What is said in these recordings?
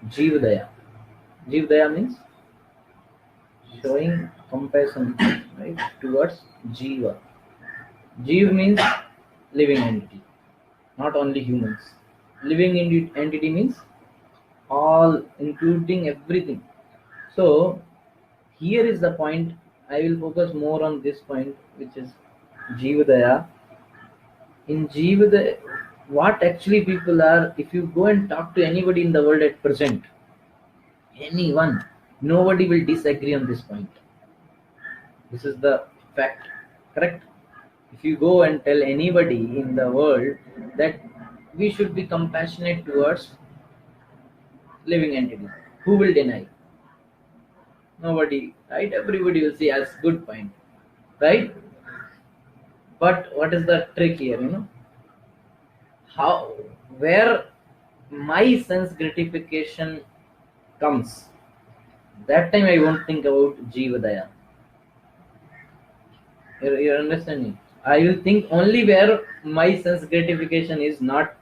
Jivdaya. Jivdaya means showing compassion, right, towards Jiva. Jeev means living entity, not only humans. Living entity means all, including everything. So here is the point. I will focus more on this point, which is Jivadaya. In Jivadaya, what actually people are, if you go and talk to anybody in the world at present, anyone, nobody will disagree on this point. This is the fact, correct? If you go and tell anybody in the world that we should be compassionate towards living entities, who will deny? Nobody, right? Everybody will say as good point, right? But what is the trick here? How, where my sense gratification comes, that time I won't think about Jivadaya. You're understanding? I will think only where my sense gratification is not,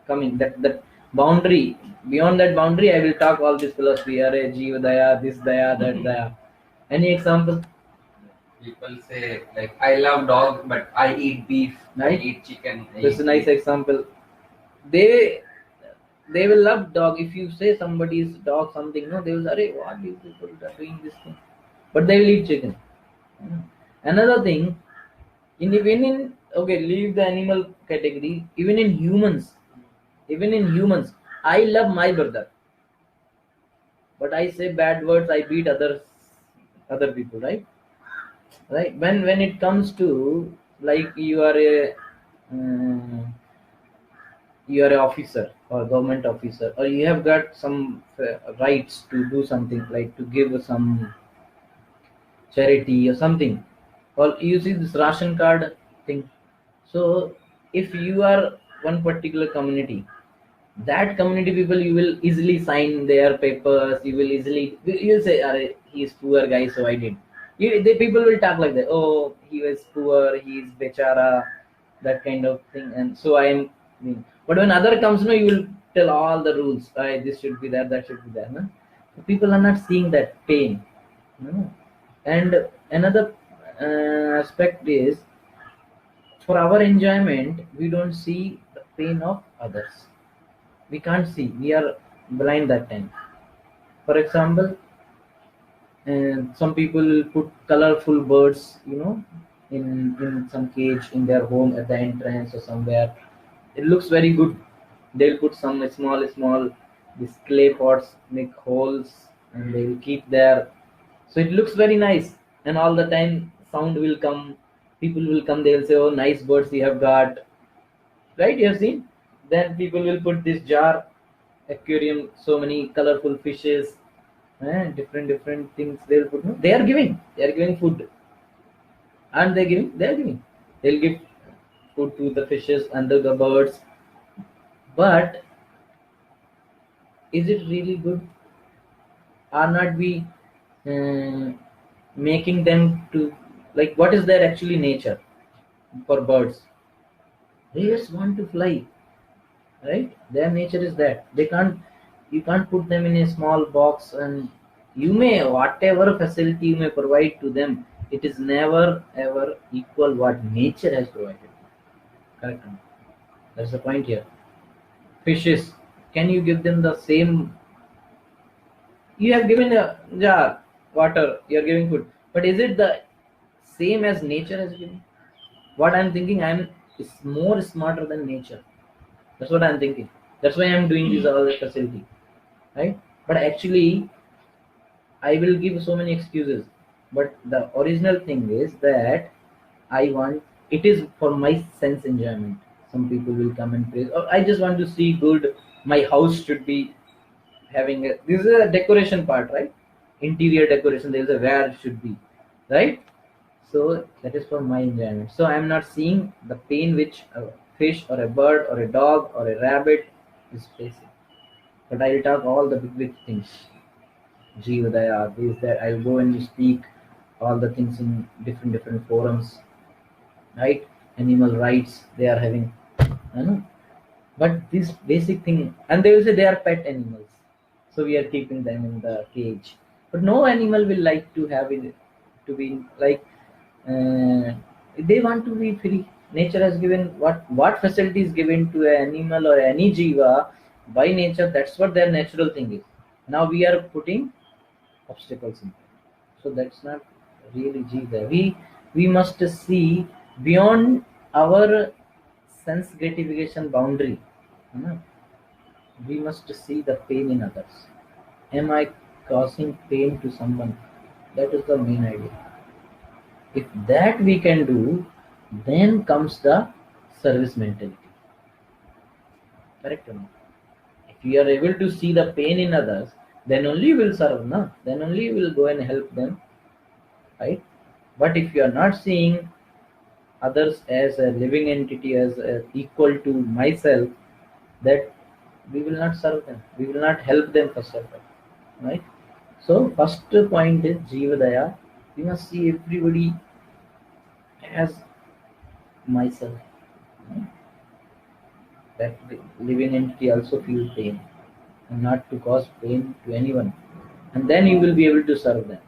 coming. That boundary. Beyond that boundary, I will talk all this philosophy. Are Jivadaya, this daya, that daya. Any example? People say like I love dog, but I eat beef. Right? I eat chicken. This is a nice example. They will love dog. If you say somebody's dog something, no, they will say, what you people are doing this thing? But they will eat chicken. Another thing, even in, okay, leave the animal category, even in humans, I love my brother. But I say bad words, I beat other people, right? Right? When it comes to, like, you are a officer or government officer, or you have got some rights to do something, like to give some charity or something, or you see this ration card thing. So if you are one particular community, that community people, you will easily sign their papers, you'll say, he's poor guy, so I did. The people will talk like that, oh, he was poor, he's bechara, that kind of thing, and so I am. But when other comes, no, you will tell all the rules. This should be there, that should be there. No? So people are not seeing that pain. No? And another aspect is, for our enjoyment, we don't see the pain of others. We can't see. We are blind that time. For example, some people will put colorful birds, in some cage in their home at the entrance or somewhere. It looks very good. They'll put some small these clay pots, make holes, and they will keep there. So it looks very nice. And all the time, sound will come. People will come. They will say, "Oh, nice birds you have got." Right? You have seen. Then people will put this jar, aquarium, so many colorful fishes, different things they'll put. No? They are giving food, and they are giving. They'll give food to the fishes and the birds. But is it really good? Are not we uh, making them to, like, what is their actually nature for birds? They just want to fly, right? Their nature is that you can't put them in a small box, and you may, whatever facility you may provide to them, it is never ever equal what nature has provided. Correct? That's the point here. Fishes, can you give them the same? You have given a jar water, you are giving food, but is it the same as nature has given? What I'm thinking, I'm is more smarter than nature. That's what I'm thinking. That's why I'm doing this all the facility, right? But actually, I will give so many excuses. But the original thing is that I want, it is for my sense enjoyment. Some people will come and praise, or I just want to see good. My house should be having a, this is a decoration part, right? Interior decoration. There is a where it should be, right? So that is for my enjoyment. So I am not seeing the pain which a fish or a bird or a dog or a rabbit is facing. But I will talk all the big things. Jivadaya, this, that. I will go and speak all the things in different forums, right? Animal rights they are having. I know. But this basic thing, and they will say they are pet animals, so we are keeping them in the cage. But no animal will like to have it to be like. Uh, they want to be free. Nature has given what facility is given to an animal or any jiva by nature. That's what their natural thing is. Now we are putting obstacles in there. So that's not really jiva. We must see beyond our sense gratification boundary. You know, we must see the pain in others. Am I causing pain to someone? That is the main idea. If that we can do, then comes the service mentality. Correct or not? If we are able to see the pain in others, then only we will serve, na? Then only we will go and help them, right? But if you are not seeing others as a living entity, as equal to myself, that we will not serve them. We will not help them first of all, right? So first point is Jivadaya. We must see everybody as myself. Right? That the living entity also feels pain, and not to cause pain to anyone. And then you will be able to serve them.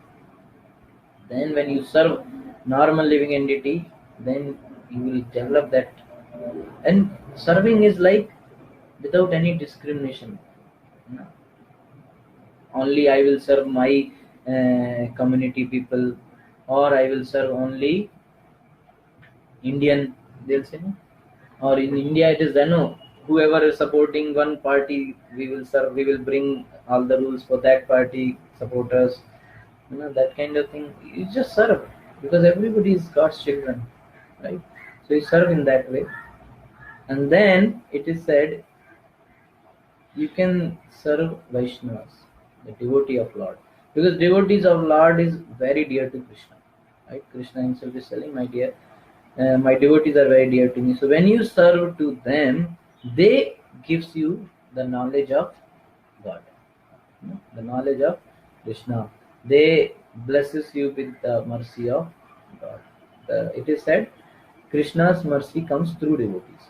Then when you serve normal living entity, then you will develop that. And serving is like without any discrimination. You know, only I will serve my community people, or I will serve only Indian. They'll say no. Or in India, it is no. Whoever is supporting one party, we will serve. We will bring all the rules for that party supporters. You know, that kind of thing. You just serve because everybody is God's children, right? So you serve in that way, and then it is said you can serve Vaishnavas, the devotee of Lord, because devotees of Lord is very dear to Krishna, right? Krishna himself is telling, my dear, my devotees are very dear to me. So when you serve to them, they gives you the knowledge of God, you know, the knowledge of Krishna. They blesses you with the mercy of God. It is said Krishna's mercy comes through devotees.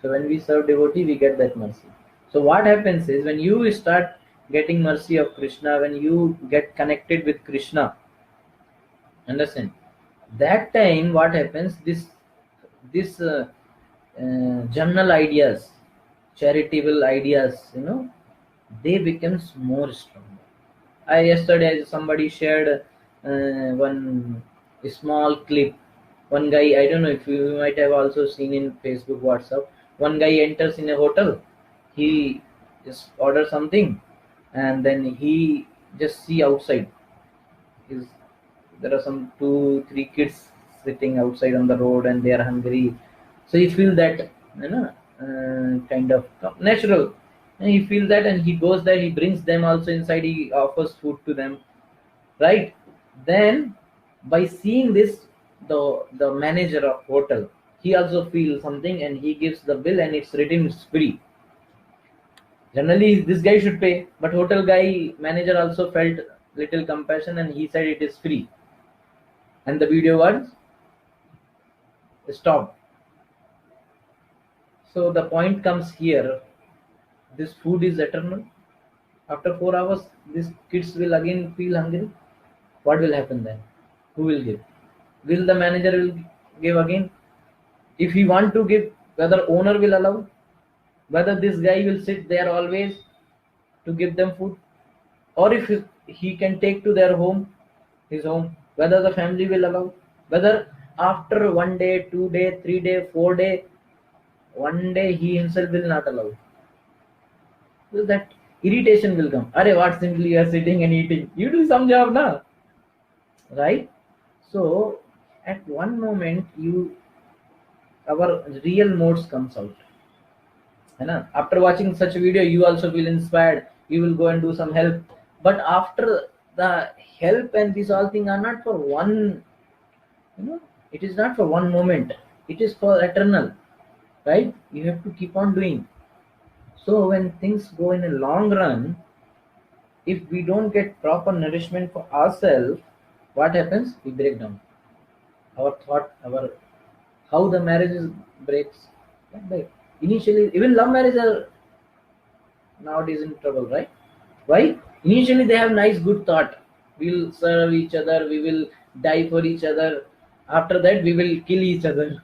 So when we serve devotee, we get that mercy. So what happens is when you start getting mercy of Krishna, when you get connected with Krishna, understand? That time, what happens? This general ideas, charitable ideas, you know, they becomes more strong. I yesterday somebody shared one small clip. One guy, I don't know if you might have also seen in Facebook, WhatsApp. One guy enters in a hotel. He just orders something, and then he just see outside. Is there are some 2 3 kids sitting outside on the road and they are hungry. So he feel that, you know, kind of natural. And he feel that, and he goes there. He brings them also inside. He offers food to them, right? Then by seeing this, the manager of hotel, he also feels something, and he gives the bill, and it's written it's free. Generally this guy should pay, but hotel guy manager also felt little compassion, and he said it is free, and the video was stopped. So the point comes here, this food is eternal. After 4 hours these kids will again feel hungry. What will happen then? Who will give? Will the manager will give again? If he want to give, whether owner will allow, whether this guy will sit there always to give them food, or if he can take to their home, his home, whether the family will allow, whether after 1 day, 2 day, 3 day, 4 day, one day he himself will not allow. So that irritation will come. Are what, simply you are sitting and eating, you do some job now, right? So at one moment you, our real modes comes out. And after watching such a video, you also feel inspired. You will go and do some help. But after the help and these all things are not for one, you know, it is not for one moment. It is for eternal, right? You have to keep on doing. So when things go in a long run, if we don't get proper nourishment for ourselves, what happens? We break down. Our thought, our how the marriage breaks. Like that. Initially, even love marriage are nowadays in trouble, right? Why? Initially, they have nice, good thought. We'll serve each other. We will die for each other. After that, we will kill each other.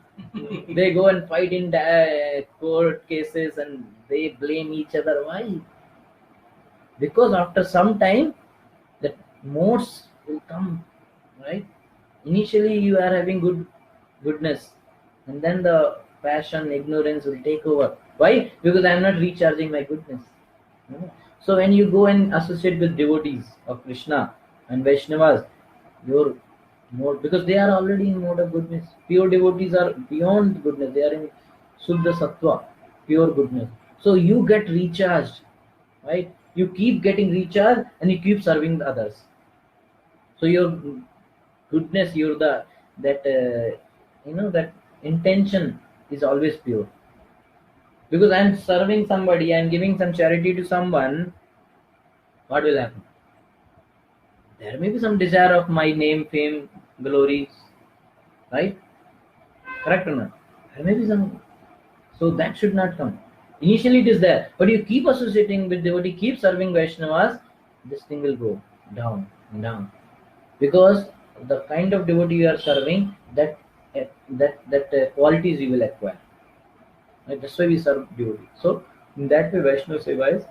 They go and fight in court cases, and they blame each other. Why? Because after some time, the modes will come, right? Initially, you are having goodness, and then the passion, ignorance will take over. Why? Because I am not recharging my goodness. No. So when you go and associate with devotees of Krishna and Vaishnavas, your mode, because they are already in mode of goodness. Pure devotees are beyond goodness. They are in Suddha Sattva, pure goodness. So you get recharged, right? You keep getting recharged and you keep serving the others. So your goodness, you're the that that intention is always pure. Because I'm serving somebody, I'm giving some charity to someone, what will happen? There may be some desire of my name, fame, glories, right? Correct or not? There may be some. So that should not come. Initially it is there, but you keep associating with devotee, keep serving Vaishnavas, this thing will go down and down. Because the kind of devotee you are serving, that qualities you will acquire. Right? That's why we serve devotee. So in that way, Vaishnava Seva is